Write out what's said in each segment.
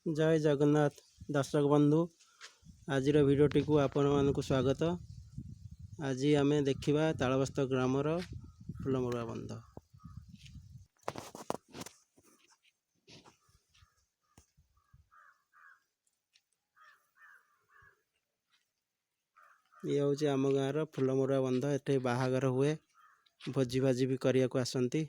जय जगन्नाथ दर्शक बंधु आज भिडियोटी को आपण मानक स्वागत। आज आम देखा तालबस्तर ग्रामर फुलमरुआ बंध। ये हूँ आम गाँव फुलमरुआ बंध। ये बाहागर हुए, भोजी भाजी भी करने को आसती।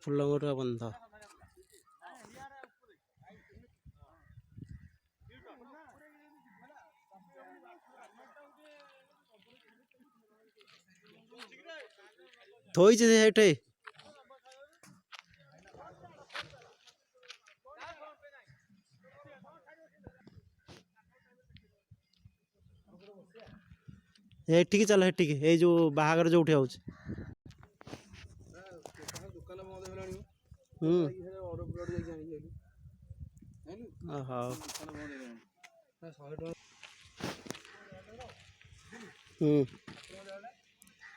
फुलमरुआ बंध थोड़ी से हेठिकी चल हेठिकी ये जो बाहागर जो उठे होछ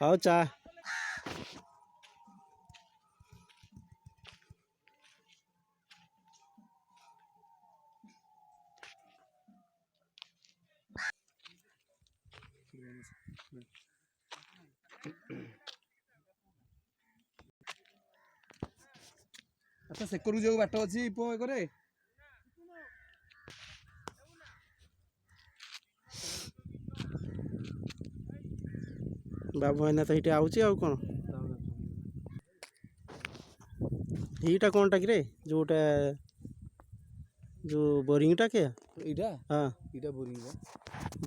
हाँ चा अच्छा सेकरू जो बाट अच्छी करे बाबू भाईना तो ये आउची आउ कौन यहीटा कौन टा कि जोटा जो बोरिंग टा क्या इटा हाँ इटा बोरिंग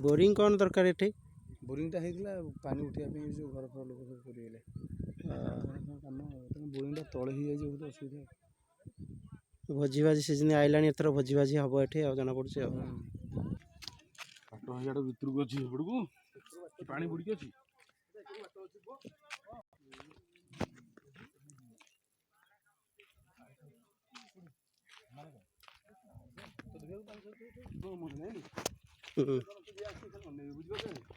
बोरिंग कौन दरकार ये बोरिंग टा हेगला पानी उठिया पे जो घर फर लोग सब करिले काम बोरिंग टा तळे ही जाई जो असुविधा भोजी भाजी सीजन आइलानी एथर भोजी भाजी हम ये जना पड़े पाट हजार भितर को अच्छी एपड़ू पानी बुड़की अच्छी